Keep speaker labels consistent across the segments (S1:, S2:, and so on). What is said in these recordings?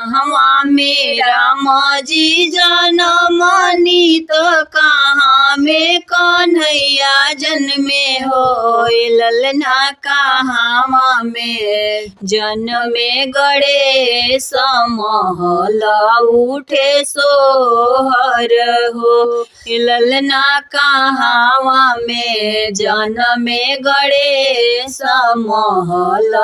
S1: कहवा में राम जी जनमनी तो कहाँ में कन्हैया जन्मे हो। ललना कहवा में जन्मे गणेश महल उठे सोहर हो। ललना कहवा में जन्मे गणेश महल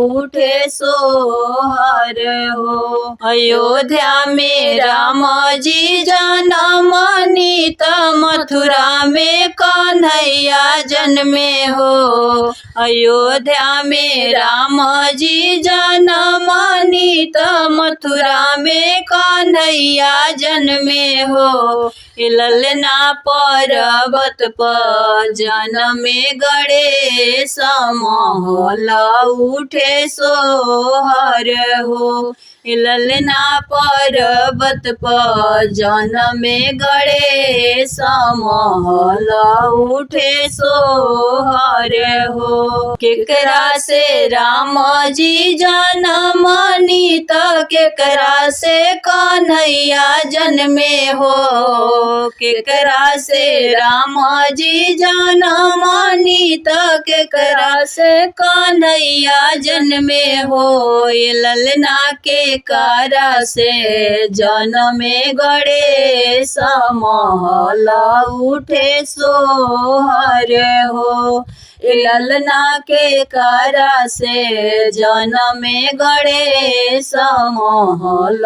S1: उठे सोहर हो। अयोध्या में राम जी जनमनी त मथुरा में कन्हैया जन्मे हो। अयोध्या में राम जी जनमनी त मथुरा में कन्हैया जन्मे हो। ललना पर्वत पर जन्मे गणेश महल उठे सोहर हो। ललना पर्वत पर जन्मे गणेश महल उठे सोहर हो। केकरा से राम जी जनमनी त केकरा से कन्हैया जन्मे हो। केकरा से राम जी जनमनी त केकरा से कन्हैया जन्मे हो। ललना के करा से जन्मे गणेश महल उठे सोहर हो। ललना के करा से जन्मे गणेश महल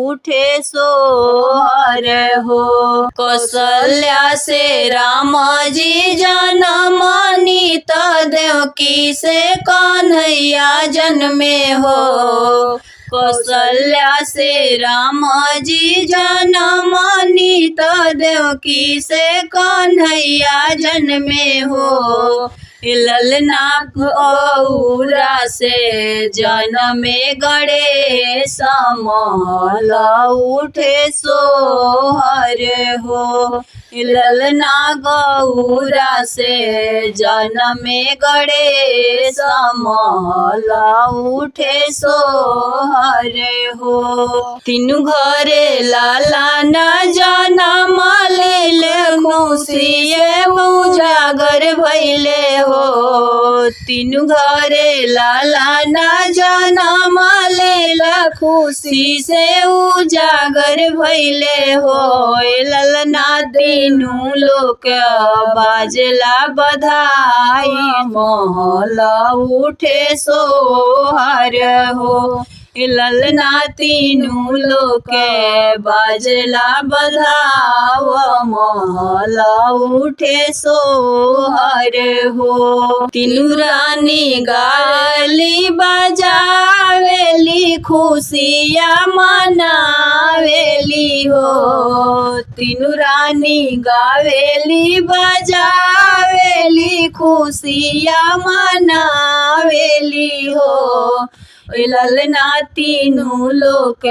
S1: उठे सोहर हो। कौशल्या से राम जी जनमनी त देवकी से कन्हैया जन्मे हो। कौशल्या से राम जी जनमनी त देवकी से कन्हैया जन्मे हो। ललना गौरा से जन्मे गणेश महल उठे सोहर हो। ललना गौरा से जन्मे गणेश महल उठे सोहर हो। तीनू घरे लाला न जनम लेले खुशिये उजागर भइले हो। तीनू घरे लाला न जनम लेला खुशी से उजागर भइले हो। ललना तीनू लोक बाजला बधाई महल उठे सोहर हो। ललना तीनू लोक बाजला बधाव महल उठे सोहर हो। तीनू रानी गाली बजावेली खुशिया मनावेली हो। तीनू रानी गावेली बजावेली खुशिया मनावेली हो। ललना तीनू लोक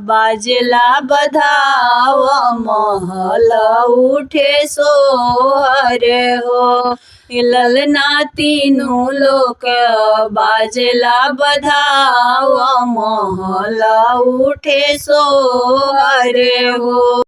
S1: बाजला बधाव महल उठे सोहर हो। ललना तीनू लोक बाजला बधाव महल उठे सोहर हो।